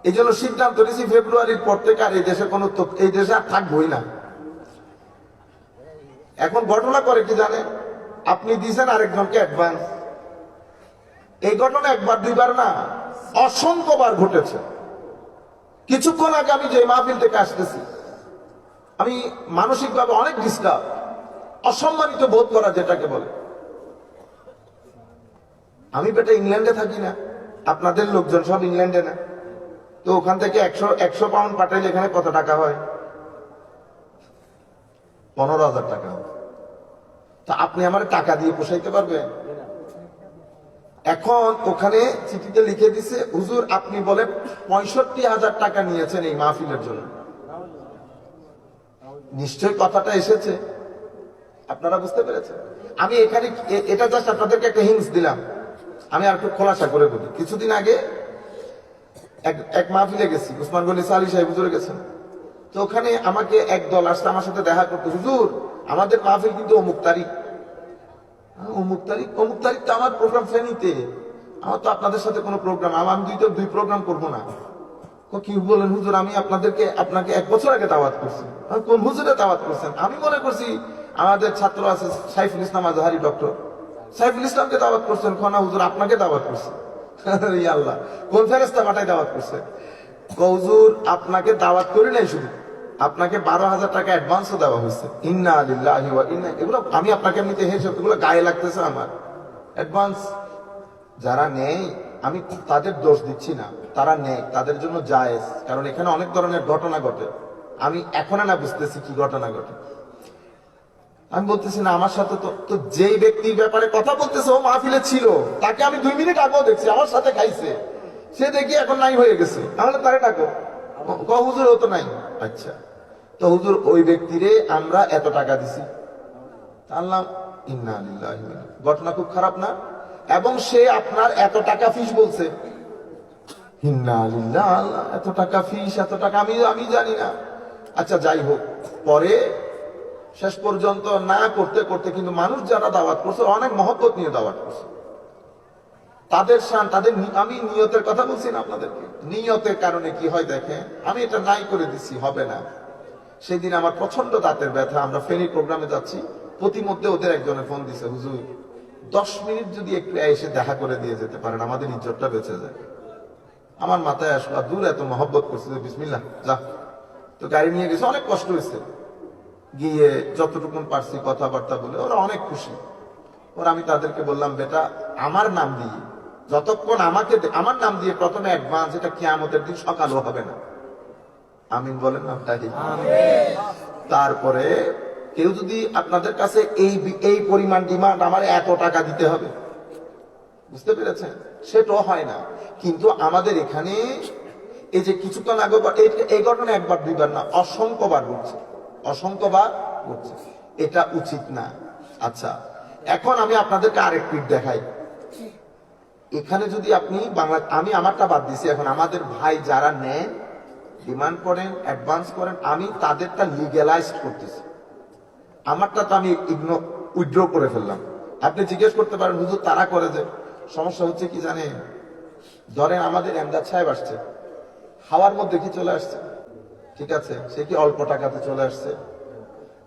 এই জন্য সিদ্ধান্ত নিয়েছি ফেব্রুয়ারির পর থেকে আর এই দেশে আর থাকবোই না। এখন ঘটনা করে কি জানে, আপনি দিয়েছেন আরেকজনকে অ্যাডভান্স, এই ঘটনা একবার দুইবার না, অসংখ্যবার ঘটেছে। কিছুক্ষণ আগে আমি যে মাহফিল থেকে আসতেছি, আমি মানসিকভাবে অনেক ডিস্টার্ব, অসম্মানিত বোধ করা যেটাকে বলে। আমি বেটা ইংল্যান্ডে থাকি না, আপনাদের লোকজন সব ইংল্যান্ডে না, তো ওখান থেকে 100 পাউন্ড পাঠাইলে এখানে কত টাকা হয়? 15,000 টাকা হয়। তা আপনি আমার টাকা দিয়ে পোষাইতে পারবেন? এখন ওখানে চিঠিতে লিখে দিছে, হুজুর আপনি বলে 65,000 টাকা নিয়েছেন এই মাহফিলের জন্য। নিশ্চয় কথাটা এসেছে, আপনারা বুঝতে পেরেছেন। আমি এখানে এটা জাস্ট আপনাদেরকে একটা হিংস দিলাম। আমি আর একটু খোলাসা করে বলি, কিছুদিন আগে এক মাহফিলে গেছি, উসমান গনি সালি সাহেব হুজুরে গেছেন। তো ওখানে আমাকে এক দল আসছে আমার সাথে দেখা করতে, হুজুর আমাদের মাহফিল কিন্তু অমুক তারিখ। অমুক তারিখ তো আমার প্রোগ্রাম ফেনীতে, আমার তো আপনাদের সাথে কোনো প্রোগ্রাম, আমি দুই প্রোগ্রাম করবো না। কি বলেন হুজুর, আমি আপনাকে 1 বছর আগে দাওয়াত করছি। কোন হুজুরে দাওয়াত করছেন? আমি মনে করছি আমাদের ছাত্র আছে সাইফুল ইসলাম আজহারি, ডক্টর সাইফুল ইসলামকে দাওয়াত করছেন। খনা হুজুর আপনাকে দাওয়াত করছে। আল্লাহ, কোন ফেরেশতা পাঠায় দাওয়াত করছে? হুজুর আপনাকে দাওয়াত করি নাই, শুধু আপনাকে 12,000 টাকা অ্যাডভান্সও দেওয়া হয়েছে। ইন্না লিল্লাহি ওয়া ইন্না, এগুলো আমি আপনাকে এমনিতে হেসে এগুলো গায়ে লাগতেছে আমার। অ্যাডভান্স যারা নেই, আমি তাদের দোষ দিচ্ছি না, তারা নেই, তাদের জন্য জায়েজ, কারণ এখানে অনেক ধরনের ঘটনা ঘটে। আমি এখন না বুঝতেছি কি ঘটনা ঘটে। আমি বলতেছি না, আমার সাথে তো যেই ব্যক্তির ব্যাপারে কথা বলতেছে ও মাহফিলে ছিল, তাকে আমি 2 মিনিট আগেও দেখছি, আমার সাথে খাইছে, সে দেখি এখন নাই হয়ে গেছে। তাহলে তারে ডাকো, হুজুর ও তো নাই। আচ্ছা, তো হুজুর ওই ব্যক্তিরে আমরা এত টাকা দিছি। আল্লাহ, ইন্না লিল্লাহি ওয়া ইন্না, ঘটনা খুব খারাপ না? এবং সে আপনার এত টাকা ফিস বলছে। ইন্না লিল্লাহি, আল্লাহ এত টাকা ফিস, এত টাকা আমি জানি না। আচ্ছা যাই হোক, পরে শেষ পর্যন্ত না করতে করতে কিন্তু মানুষ যারা দাওয়াত করছে অনেক মহব্বত নিয়ে দাওয়াত করছে। তাদের আমি নিয়তের কথা বলছি না আপনাদেরকে, নিয়তের কারণে কি হয় দেখেন, আমি এটা নাই করে দিছি, হবে না। সেই দিন আমার প্রচন্ড দাঁতের ব্যথা, আমরা ফেনী প্রোগ্রামে যাচ্ছি, প্রতিমধ্যে ওদের একজনের ফোন দিছে, হুজুর 10 মিনিট যদি একটু এসে দেখা করে দিয়ে যেতে পারেন, আমাদের ইজ্জতটা বেঁচে যায়। আমার মাথায় আসলো, দূর এত মহব্বত করছে, বিসমিল্লাহ যা। তো গাড়ি নিয়ে গেছে, অনেক কষ্ট হয়েছে, গিয়ে যতটুকুন পারছি কথাবার্তা বলে ওরা অনেক খুশি। ওরা, আমি তাদেরকে বললাম, বেটা আমার নাম দিয়ে যতক্ষণ আমার নাম দিয়ে প্রথমে অ্যাডভান্স, এটা কিয়ামতের দিন সকালও হবে না। আমিন বলেন না? তারপরে কেউ যদি আপনাদের কাছে এই পরিমাণ ডিমান্ড, আমার এত টাকা দিতে হবে, বুঝতে পেরেছেন, সেটাও হয় না। কিন্তু আমাদের এখানে এই যে কিছুক্ষণ আগে এই ঘটনা একবার দুইবার না, অসংখ্যবার ঘটছে, অসংখ্যবার ঘটছে। এটা উচিত না। আচ্ছা, এখন আমি আপনাদেরকে আরেক পিঠ দেখাই। এখানে যদি আপনি আমি আমারটা বাদ দিছি, এখন আমাদের ভাই যারা নেন, ডিমান্ড করেন, অ্যাডভান্স করেন, আমি তাদেরটা লিগ্যালাইজ করতেছি, আমারটা তো আমি উইথড্র করে ফেললাম। আপনি জিজ্ঞেস করতে পারেন, হুজুর তারা করে যে, সমস্যা হচ্ছে কি জানেন, ধরেন আমাদের এমদাদ সাহেব আসছে, হাওয়ার মধ্যে কি চলে আসছে, ঠিক আছে, সে কি অল্প টাকাতে চলে আসছে,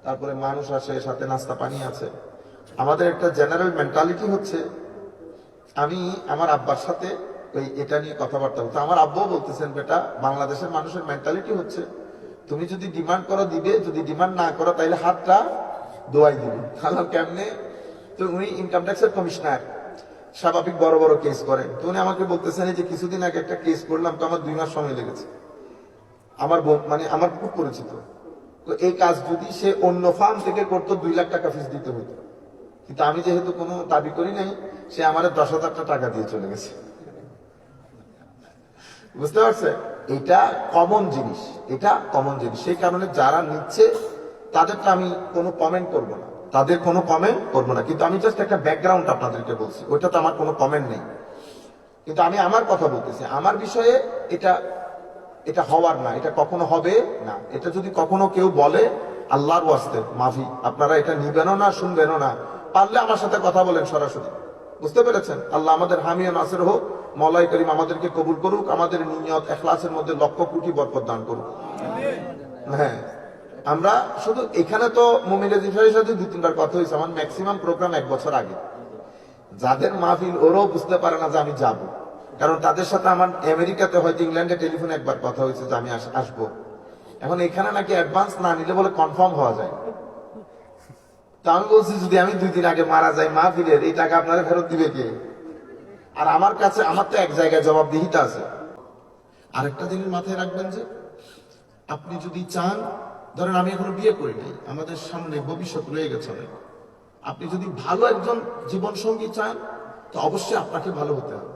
তারপরে মানুষ আসে, সাথে নাস্তা পানি আছে। আমাদের একটা জেনারেল মেন্টালিটি হচ্ছে, আমি আমার আব্বার সাথে এটা নিয়ে কথাবার্তা বলতে, আমার আব্বাও বলতেছেন, বেটা বাংলাদেশের মানুষের মেন্টালিটি হচ্ছে, তুমি যদি ডিমান্ড করো দিবে, যদি ডিমান্ড না করো তাহলে হাতটা দোয়াই দিবে। তাহলে কেমনে? তো উনি ইনকাম ট্যাক্সের কমিশনার, স্বাভাবিক বড় বড় কেস করেন। তো উনি আমাকে বলতেছেন যে কিছুদিন আগে একটা কেস করলাম, তো আমার 2 মাস সময় লেগেছে। আমার খুব পরিচিত, তো এই কাজ যদি সে অন্য ফার্ম থেকে করতো 2 লাখ টাকা ফিস দিতে হতো, কিন্তু আমি যেহেতু কোনো দাবি করি নাই, সে আমার 10,000 টাকা দিয়ে চলে গেছে। বুঝতে পারছে? এটা কমন জিনিস, এটা কমন জিনিস। সেই কারণে যারা নিচ্ছে তাদেরটা আমি কোনো কমেন্ট করব না, তাদের কোনো কমেন্ট করবো না। কিন্তু আমি জাস্ট একটা ব্যাকগ্রাউন্ড আপনাদেরকে বলছি, ওইটা তো আমার কোনো কমেন্ট নেই। কিন্তু আমি আমার কথা বলতেছি, আমার বিষয়ে এটা হওয়ার না, এটা কখনো হবে না। এটা যদি কখনো কেউ বলে, আল্লাহর ওয়াস্তে মাফি, আপনারা এটা নিবেনও না, শুনবেনও না। পারলে আমার সাথে কথা বলেন সরাসরি, বুঝতে পেরেছেন? আল্লাহ আমাদের হামি ও নাসির হোক। মওলাই করিম আমাদেরকে কবুল করুক, আমাদের নিয়ত ইখলাসের মধ্যে লক্ষ কোটি বরকত দান করুক। হ্যাঁ, আমরা শুধু এখানে তো মুমিন জিফারের সাথে 2-3বার কথা হয়েছে, আমার ম্যাক্সিমাম প্রোগ্রাম 1 বছর আগে। যাদের মাহফিল ওরাও বুঝতে পারে না যে আমি যাব, কারণ তাদের সাথে আমার আমেরিকাতে হয়তো ইংল্যান্ডে টেলিফোনে একবার কথা হয়েছে যে আমি আসবো। এখন এখানে নাকি অ্যাডভান্স না নিলে বলে কনফার্ম হওয়া যায়। তো আমি বলছি যদি আমি 2 দিন আগে মারা যাই মাহফিলের, এই টাকা আপনারা ফেরত দিবে কে? আর আমার কাছে আমার তো এক জায়গায় জবাবদিহিতা আছে। আরেকটা জিনিস মাথায় রাখবেন যে আপনি যদি চান, ধরেন আমি এখনো বিয়ে করি নাই, আমাদের সামনে ভবিষ্যৎ রয়ে গেছে অনেক। আপনি যদি ভালো একজন জীবন সঙ্গী চান তো অবশ্যই আপনাকে ভালো হতে হবে।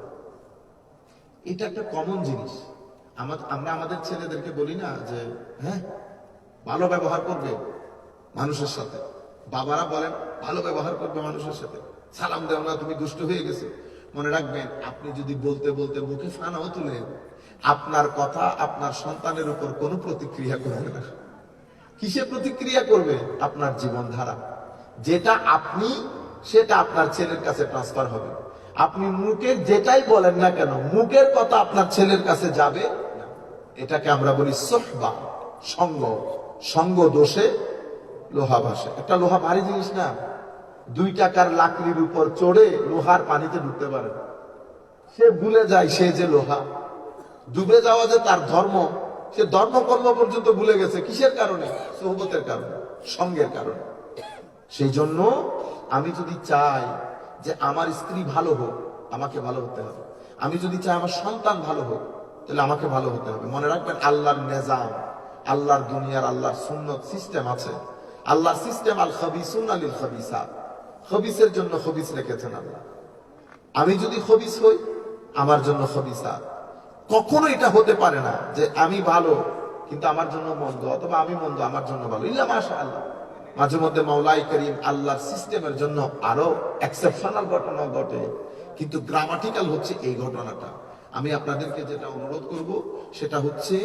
এটা একটা কমন জিনিস। আমরা আমাদের ছেলেদেরকে বলি না যে হ্যাঁ ভালো ব্যবহার করবে মানুষের সাথে, বাবারা বলেন ভালো ব্যবহার করবে মানুষের সাথে, সালাম দেও না তুমি দুষ্ট হয়ে গেছে। মনে রাখবেন, আপনি যদি বলতে বলতে মুখে ফানাও তুলেন, আপনার কথা আপনার সন্তানের উপর কোনো প্রতিক্রিয়া করবে না। কিসে প্রতিক্রিয়া করবে? আপনার জীবনধারা। যেটা আপনি, সেটা আপনার ছেলের কাছে ট্রান্সফার হবে। আপনি মুখে যেটাই বলেন না কেন, মুখের কথা আপনার ছেলের কাছে যাবে। এটাকে আমরা বলি সোহবা, সঙ্গ। সঙ্গ দোষে লোহা ভাসে। একটা লোহা ভারী জিনিস না, 2 টাকার লাকড়ির উপর চড়ে লোহার পানিতে ঢুকতে পারে, সে ভুলে যায় সে যে লোহা। ডুবে যাওয়া যে তার ধর্ম, সে ধর্ম কর্ম পর্যন্ত ভুলে গেছে। কিসের কারণে? সোহবতের কারণে, সঙ্গের কারণে। সেই জন্য আমি যদি চাই যে আমার স্ত্রী ভালো হোক, আমাকে ভালো হতে হবে। আমি যদি চাই আমার সন্তান ভালো হোক, তাহলে আমাকে ভালো হতে হবে। মনে রাখবেন, আল্লাহর নিজাম, আল্লাহর দুনিয়ার, আল্লাহর সুন্নত সিস্টেম আছে। আল্লাহর সিস্টেম আল খাবিসুন আলিল খাবিসাত, খবিসের জন্য খবিস রেখেছেন আল্লাহ। আমি যদি খবিস হই, আমার জন্য খবিসাত। কখনো এটা হতে পারে না যে আমি ভালো কিন্তু আমার জন্য মন্দ, অথবা আমি মন্দ আমার জন্য ভালো। ইল্লা মাশাআল্লাহ, মাঝে মধ্যে মাওলাই করিম আল্লাহর সিস্টেমের জন্য আরো এক্সেপশনাল ঘটনা ঘটে, কিন্তু গ্রামাটিক্যাল হচ্ছে এই ঘটনাটা। আমি আপনাদেরকে যেটা অনুরোধ করব সেটা হচ্ছে,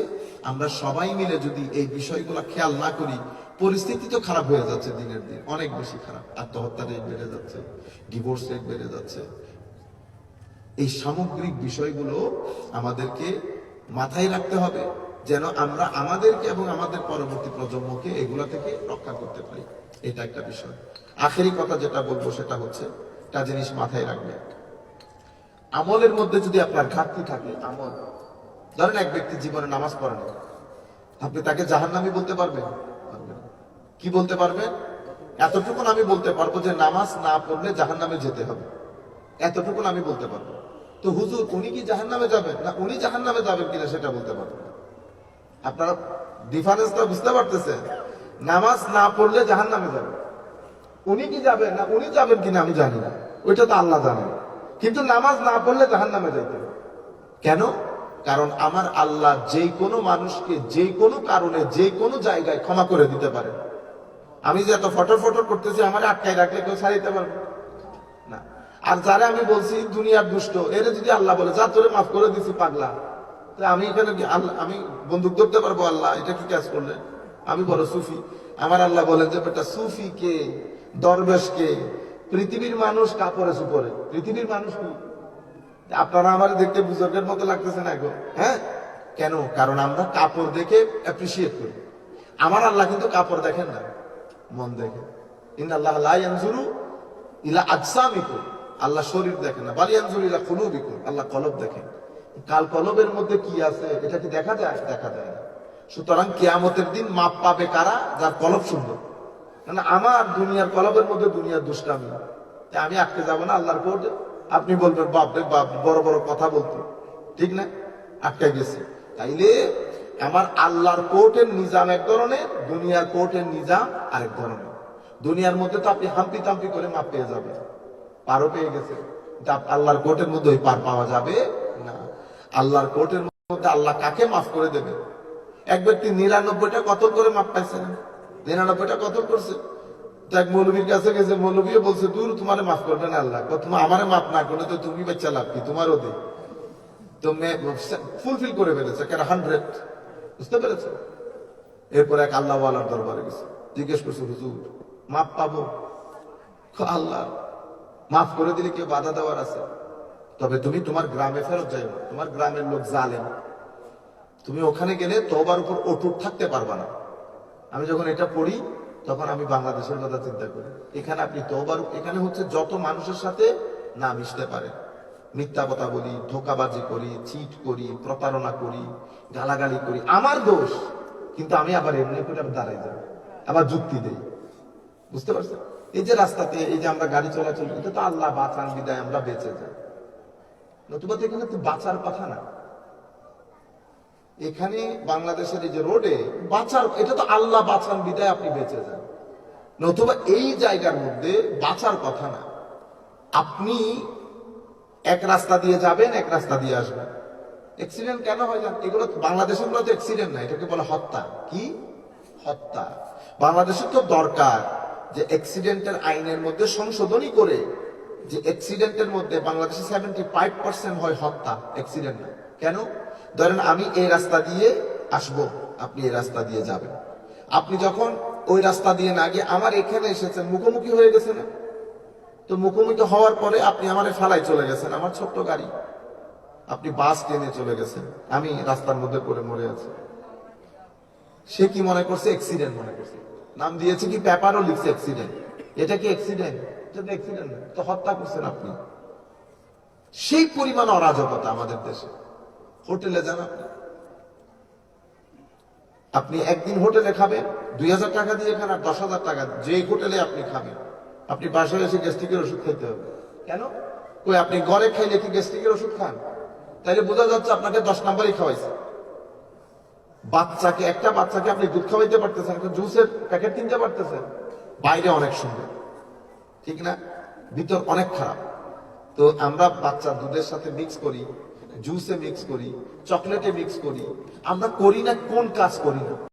আমরা সবাই মিলে যদি এই বিষয়গুলো খেয়াল না করি, পরিস্থিতি তো খারাপ হয়ে যাচ্ছে দিনের দিন, অনেক বেশি খারাপ। আত্মহত্যা রেট বেড়ে যাচ্ছে, ডিভোর্স রেট বেড়ে যাচ্ছে। এই সামগ্রিক বিষয়গুলো আমাদেরকে মাথায় রাখতে হবে, যেন আমরা আমাদেরকে এবং আমাদের পরবর্তী প্রজন্মকে এগুলা থেকে রক্ষা করতে পারি। এটা একটা বিষয়। আখেরি কথা যেটা বলবো সেটা হচ্ছে, একটা জিনিস মাথায় রাখবে, আমলের মধ্যে যদি আপনার ঘাটতি থাকে, আমল, ধরেন এক ব্যক্তি জীবনে নামাজ পড়ে না, আপনি তাকে জাহান্নামী বলতে পারবেন? কি বলতে পারবেন? এতটুকুন আমি বলতে পারবো যে নামাজ না পড়লে জাহান্নামে যেতে হবে, এতটুকুন আমি বলতে পারবো। তো হুজুর উনি কি জাহান্নামে যাবেন না, উনি জাহান্নামে যাবেন কিনা সেটা বলতে পারবেন। আপনারা ডিফারেন্সটা বুঝতে পারতেছেন? নামাজ না পড়লে জাহান্নামে যাবেন, উনি কি যাবেন না উনি যাবেন কিনা আমি জানি না, ওইটা তো আল্লাহ জানেন। কিন্তু নামাজ না পড়লে জাহান্নামে যাইতে হবে। কেন? কারণ আমার আল্লাহ যে কোনো মানুষকে যে কোনো কারণে যে কোনো জায়গায় ক্ষমা করে দিতে পারে। আমি যে এত ফটর ফটর করতেছি, আমার আটকায় রাখলে কেউ ছাড়িতে পারবে না। আর যারা আমি বলছি দুনিয়ার দুষ্ট, এরা যদি আল্লাহ বলে যা তোরে মাফ করে দিছি পাগলা, আমি এখানে আমি বন্দুক ধরতে পারবো? আল্লাহ এটা কি কাজ করলেন? আমি বড় সুফি, আমার আল্লাহ বলেন যে বেটা সুফি কে, দরবেশ কে, পৃথিবীর মানুষ কাপড়ে সুপরে, পৃথিবীর মানুষ কি? আপনারা আমার দেখতে বুজুর্গের মতো লাগতেছে না গো? হ্যাঁ, কেন? কারণ আমরা কাপড় দেখে অ্যাপ্রিসিয়েট করি। আমার আল্লাহ কিন্তু কাপড় দেখেন না, মন দেখে। ইন্নাল্লাহ লা ইয়ানজুরু ইলা আজসামিকুম, আল্লাহ শরীর দেখেন না, বাল ইয়ানজুরু ইলা কুলুবিকুম, আল্লাহ কলব দেখেন। কাল কলবের মধ্যে কি আছে এটা কি দেখা যায়? দেখা যায় না। সুতরাং কিয়ামতের দিন মাপ পাবে কারা? যার কলব সুন্দর। মানে আমার দুনিয়ার কলবের মধ্যে দুনিয়ার দুষ্টামি, আমি আটকে যাবো না আল্লাহর কোর্টে। আপনি বলবেন বাপ রে বাপ, বড় বড় কথা বলতো, ঠিক না? আটকে গেছি। তাইলে আমার আল্লাহর কোর্টের নিজাম এক ধরনের, দুনিয়ার কোর্টের নিজাম আরেক ধরনের। দুনিয়ার মধ্যে তো আপনি হাম্পি তাম্পি করে মাপ পেয়ে যাবেন, পারও পেয়ে গেছে। আল্লাহর কোর্টের মধ্যে ওই পার পাওয়া যাবে না। আল্লাহর কোর্টের মধ্যে আল্লাহ কাকে মাফ করে দেবে? এক ব্যক্তি 99টা কতল করে মাপ পাইছে না, 99টা কতল করছে। এক মৌলবীর কাছে গেছে, মৌলবীও বলছে দূর তোমারে মাফ করবে না আল্লাহ, তোমার আমারে মাফ না করলে তো তুমি বাচ্চা লাভ কি, তোমারও দে। তো ফুলফিল করে ফেলেছে, কেন 100, বুঝতে পেরেছে? এরপরে এক আল্লাহওয়ালার দরবারে গেছে, জিজ্ঞেস করছে হুজুর মাফ পাবো? আল্লাহ মাফ করে দিলে কেউ বাধা দেওয়ার আছে? তবে তুমি তোমার গ্রামে ফেরত যাইও না, তোমার গ্রামের লোক জালেম, তুমি ওখানে গেলে তওবার উপর অটুট থাকতে পারবা না। আমি যখন এটা পড়ি তখন আমি বাংলাদেশের কথা চিন্তা করি। এখানে আপনি তওবার, এখানে হচ্ছে যত মানুষের সাথে না মিশতে পারে, মিথ্যা কথা বলি, ধোকাবাজি করি, চিট করি, প্রতারণা করি, গালাগালি করি, আমার দোষ, কিন্তু আমি আবার এমনি করে দাঁড়াই যাই, আবার যুক্তি দেই। বুঝতে পারছেন? এই যে রাস্তাতে এই যে আমরা গাড়ি চলাচল, এটা তো আল্লাহ বাঁচান বিদায় আমরা বেঁচে যাই, নতুবা তো এখানে তো বাঁচার কথা না। এখানে বাংলাদেশের এই যে রোডে বাঁচার, এটা তো আল্লাহ বাঁচান বিদায় আপনি বেঁচে যান, নতুবা এই জায়গার মধ্যে বাঁচার কথা না। আপনি এক রাস্তা দিয়ে যাবেন, এক রাস্তা দিয়ে আসবেন। অ্যাক্সিডেন্ট কেন হয় জান? এগুলো বাংলাদেশের গুলো তো অ্যাক্সিডেন্ট না, এটাকে বলে হত্যা। কি হত্যা? বাংলাদেশের তো দরকার যে অ্যাক্সিডেন্টের আইনের মধ্যে সংশোধনী করে, যে অ্যাক্সিডেন্টের মধ্যে বাংলাদেশে 75% হয় হত্যা, অ্যাক্সিডেন্ট না। কেন? ধরেন আমি এই রাস্তা দিয়ে আসবো, আপনি এই রাস্তা দিয়ে যাবেন, আপনি যখন ওই রাস্তা দিয়ে না গিয়ে আমার এখানে এসেছেন, মুখোমুখি হয়ে গেছে না? তো মুখোমুখি হওয়ার পরে আপনি আমারে ফেলাই চলে গেছেন, আমার ছোট্ট গাড়ি, আপনি বাস টেনে চলে গেছেন, আমি রাস্তার মধ্যে পড়ে মরে আছি। সে কি মনে করছে? অ্যাক্সিডেন্ট মনে করছে, নাম দিয়েছে কি, পেপারও লিখছে অ্যাক্সিডেন্ট। এটা কি অ্যাক্সিডেন্ট? এটা তো অ্যাক্সিডেন্ট না, তো হত্যা করছেন আপনি। সেই পরিমাণ অরাজকতা আমাদের দেশে। হোটেলে যান আপনি, আপনি একদিন হোটেলে খাবেন 2000 টাকা দিয়ে খান আর 10,000 টাকা, যে হোটেলে আপনি খাবেন, আপনি বাসায় এসে গ্যাস্ট্রিকের ওষুধ খেতে হবে। কেন? কই আপনি ঘরে খাইলে কি গ্যাস্ট্রিকের ওষুধ খান? তাইলে বোঝা যাচ্ছে আপনাকে 10 নাম্বারই খাওয়াইছে। বাচ্চাকে, একটা বাচ্চাকে আপনি দুধ খাওয়াইতে পারতেছেন, একটা জুসের প্যাকেট কিনতে পারতেছেন, বাইরে অনেক সুন্দর, ঠিক না? ভিতর অনেক খারাপ। তো আমরা বাচ্চা দুধের সাথে মিক্স করি, জুসে মিক্স করি, চকলেটে মিক্স করি, আমরা করি না, কোন কাজ করি না?